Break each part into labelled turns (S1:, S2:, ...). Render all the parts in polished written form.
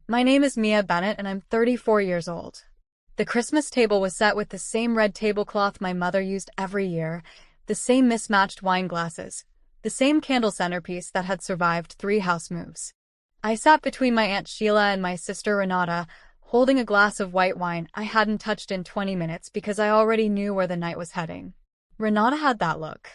S1: My name is Mia Bennett and I'm 34 years old. The Christmas table was set with the same red tablecloth my mother used every year, the same mismatched wine glasses, the same candle centerpiece that had survived 3 house moves. I sat between my Aunt Sheila and my sister Renata, holding a glass of white wine I hadn't touched in 20 minutes because I already knew where the night was heading. Renata had that look.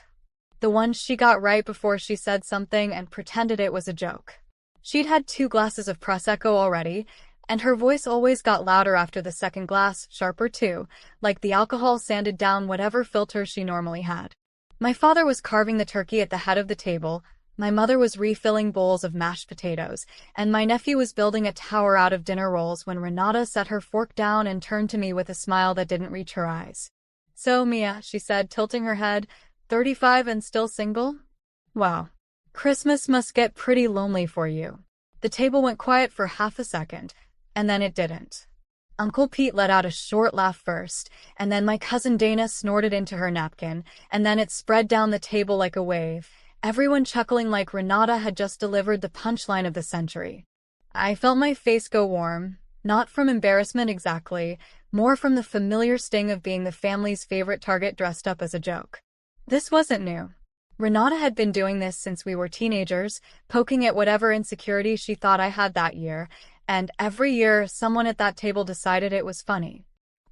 S1: The one she got right before she said something and pretended it was a joke. She'd had 2 glasses of Prosecco already, and her voice always got louder after the second glass, sharper too, like the alcohol sanded down whatever filter she normally had. My father was carving the turkey at the head of the table, my mother was refilling bowls of mashed potatoes, and my nephew was building a tower out of dinner rolls when Renata set her fork down and turned to me with a smile that didn't reach her eyes. "So, Mia," she said, tilting her head, 35 and still single? Wow. Christmas must get pretty lonely for you." The table went quiet for half a second, and then it didn't. Uncle Pete let out a short laugh first, and then my cousin Dana snorted into her napkin, and then it spread down the table like a wave, everyone chuckling like Renata had just delivered the punchline of the century. I felt my face go warm, not from embarrassment exactly, more from the familiar sting of being the family's favorite target dressed up as a joke. This wasn't new. Renata had been doing this since we were teenagers, poking at whatever insecurity she thought I had that year, and every year someone at that table decided it was funny.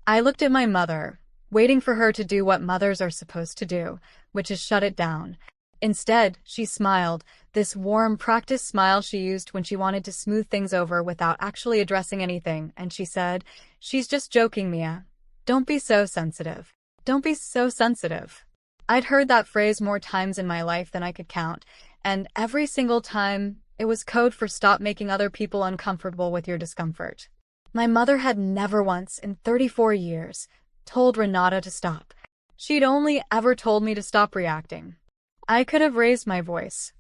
S1: I looked at my mother, waiting for her to do what mothers are supposed to do, which is shut it down. Instead, she smiled, this warm, practiced smile she used when she wanted to smooth things over without actually addressing anything, and she said, "She's just joking, Mia. Don't be so sensitive. Don't be so sensitive." I'd heard that phrase more times in my life than I could count, and every single time, it was code for stop making other people uncomfortable with your discomfort. My mother had never once, in 34 years, told Renata to stop. She'd only ever told me to stop reacting. I could have raised my voice.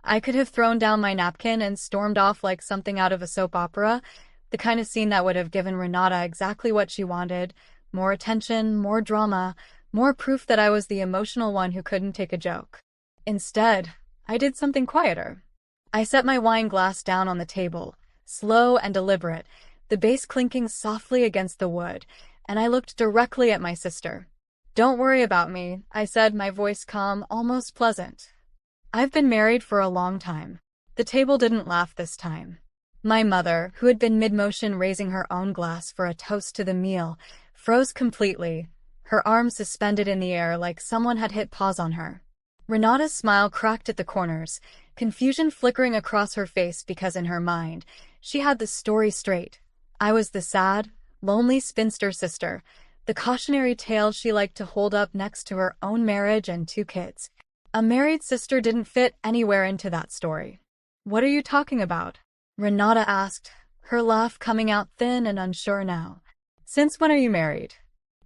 S1: I could have thrown down my napkin and stormed off like something out of a soap opera, the kind of scene that would have given Renata exactly what she wanted, more attention, more drama, more proof that I was the emotional one who couldn't take a joke. Instead, I did something quieter. I set my wine glass down on the table, slow and deliberate, the base clinking softly against the wood, and I looked directly at my sister. "Don't worry about me," I said, my voice calm, almost pleasant. "I've been married for a long time." The table didn't laugh this time. My mother, who had been mid-motion raising her own glass for a toast to the meal, froze completely, her arms suspended in the air like someone had hit pause on her. Renata's smile cracked at the corners, confusion flickering across her face because in her mind, she had the story straight. I was the sad, lonely spinster sister, the cautionary tale she liked to hold up next to her own marriage and 2 kids. A married sister didn't fit anywhere into that story. "What are you talking about?" Renata asked, her laugh coming out thin and unsure now. "Since when are you married?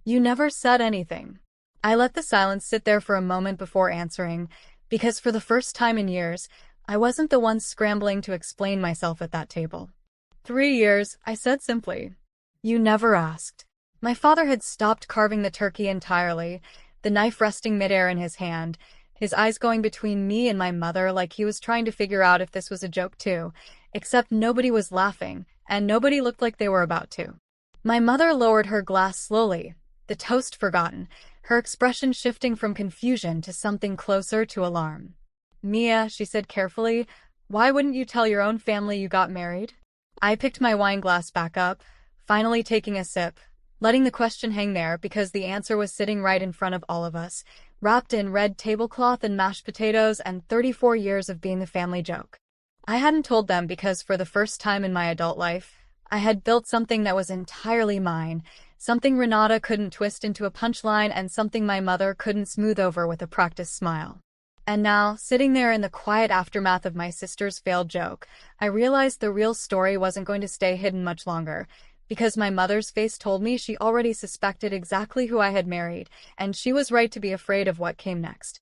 S1: You never said anything." I let the silence sit there for a moment before answering, because for the first time in years, I wasn't the one scrambling to explain myself at that table. 3 years, I said simply. "You never asked." My father had stopped carving the turkey entirely, the knife resting midair in his hand, his eyes going between me and my mother like he was trying to figure out if this was a joke too, except nobody was laughing, and nobody looked like they were about to. My mother lowered her glass slowly, the toast forgotten, her expression shifting from confusion to something closer to alarm. "Mia," she said carefully, "why wouldn't you tell your own family you got married?" I picked my wine glass back up, finally taking a sip, letting the question hang there because the answer was sitting right in front of all of us, wrapped in red tablecloth and mashed potatoes and 34 years of being the family joke. I hadn't told them because for the first time in my adult life, I had built something that was entirely mine, something Renata couldn't twist into a punchline and something my mother couldn't smooth over with a practiced smile. And now, sitting there in the quiet aftermath of my sister's failed joke, I realized the real story wasn't going to stay hidden much longer, because my mother's face told me she already suspected exactly who I had married, and she was right to be afraid of what came next.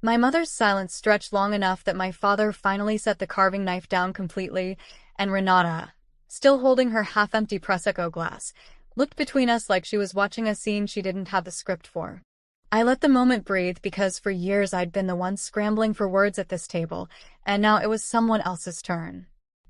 S1: My mother's silence stretched long enough that my father finally set the carving knife down completely, and Renata, still holding her half-empty Prosecco glass, looked between us like she was watching a scene she didn't have the script for. I let the moment breathe because for years I'd been the one scrambling for words at this table, and now it was someone else's turn.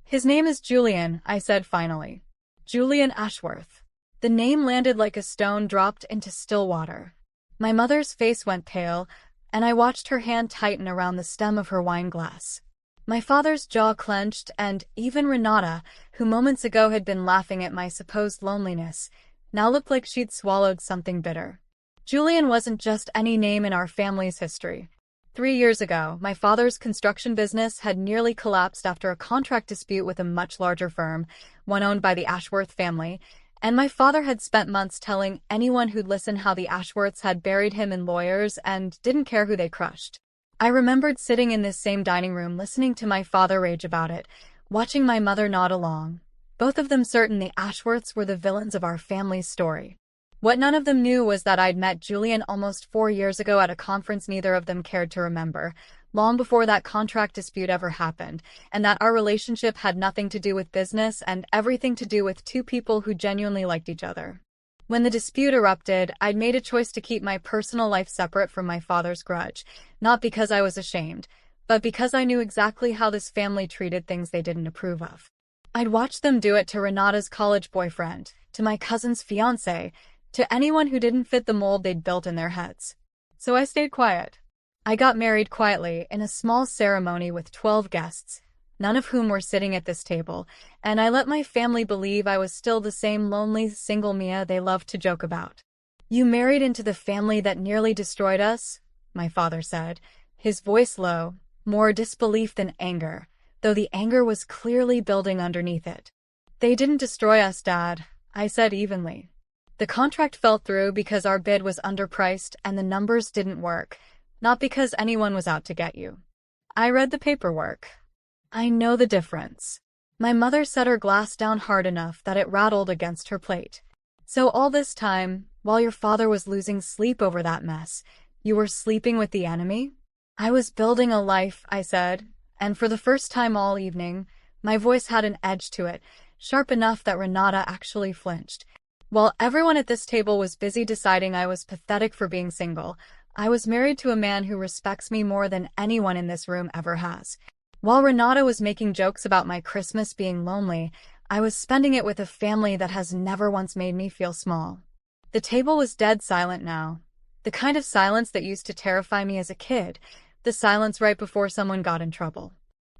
S1: His name is Julian, I said finally. Julian Ashworth. The name landed like a stone dropped into still water. My mother's face went pale, and I watched her hand tighten around the stem of her wine glass. My father's jaw clenched, and even Renata, who moments ago had been laughing at my supposed loneliness, now looked like she'd swallowed something bitter. Julian wasn't just any name in our family's history. 3 years ago, my father's construction business had nearly collapsed after a contract dispute with a much larger firm, one owned by the Ashworth family, and my father had spent months telling anyone who'd listen how the Ashworths had buried him in lawyers and didn't care who they crushed. I remembered sitting in this same dining room listening to my father rage about it, watching my mother nod along, both of them certain the Ashworths were the villains of our family's story. What none of them knew was that I'd met Julian almost 4 years ago at a conference neither of them cared to remember, long before that contract dispute ever happened, and that our relationship had nothing to do with business and everything to do with two people who genuinely liked each other. When the dispute erupted, I'd made a choice to keep my personal life separate from my father's grudge, not because I was ashamed, but because I knew exactly how this family treated things they didn't approve of. I'd watched them do it to Renata's college boyfriend, to my cousin's fiancé, to anyone who didn't fit the mold they'd built in their heads. So I stayed quiet. I got married quietly in a small ceremony with 12 guests, none of whom were sitting at this table, and I let my family believe I was still the same lonely, single Mia they loved to joke about. "You married into the family that nearly destroyed us?" my father said, his voice low, more disbelief than anger, though the anger was clearly building underneath it. "They didn't destroy us, Dad," I said evenly. "The contract fell through because our bid was underpriced and the numbers didn't work, not because anyone was out to get you. I read the paperwork. I know the difference." My mother set her glass down hard enough that it rattled against her plate. "So all this time, while your father was losing sleep over that mess, you were sleeping with the enemy?" "I was building a life," I said, and for the first time all evening, my voice had an edge to it, sharp enough that Renata actually flinched. While everyone at this table was busy deciding I was pathetic for being single, I was married to a man who respects me more than anyone in this room ever has. While Renata was making jokes about my Christmas being lonely, I was spending it with a family that has never once made me feel small. The table was dead silent now. The kind of silence that used to terrify me as a kid, the silence right before someone got in trouble.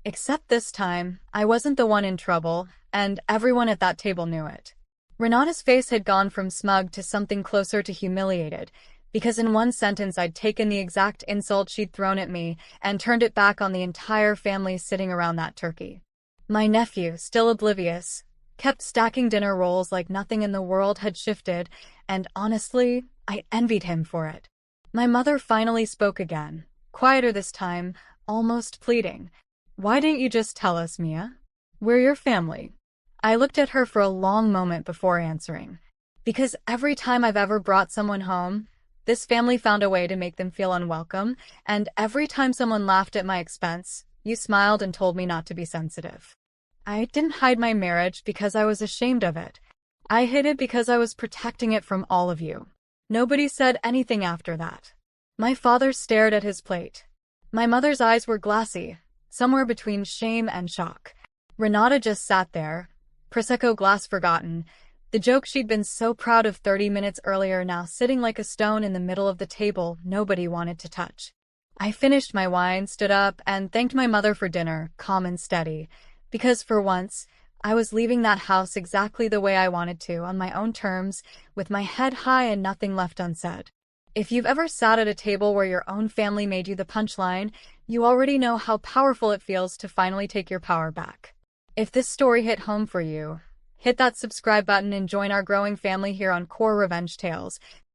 S1: Except this time, I wasn't the one in trouble, and everyone at that table knew it. Renata's face had gone from smug to something closer to humiliated, because in one sentence I'd taken the exact insult she'd thrown at me and turned it back on the entire family sitting around that turkey. My nephew, still oblivious, kept stacking dinner rolls like nothing in the world had shifted, and honestly, I envied him for it. My mother finally spoke again, quieter this time, almost pleading. "Why didn't you just tell us, Mia? We're your family." I looked at her for a long moment before answering. "Because every time I've ever brought someone home, this family found a way to make them feel unwelcome, and every time someone laughed at my expense, you smiled and told me not to be sensitive. I didn't hide my marriage because I was ashamed of it. I hid it because I was protecting it from all of you." Nobody said anything after that. My father stared at his plate. My mother's eyes were glassy, somewhere between shame and shock. Renata just sat there, Prosecco glass forgotten, the joke she'd been so proud of 30 minutes earlier now sitting like a stone in the middle of the table nobody wanted to touch. I finished my wine, stood up, and thanked my mother for dinner, calm and steady, because for once, I was leaving that house exactly the way I wanted to, on my own terms, with my head high and nothing left unsaid. If you've ever sat at a table where your own family made you the punchline, you already know how powerful it feels to finally take your power back. If this story hit home for you, hit that subscribe button and join our growing family here on Core Revenge Tales.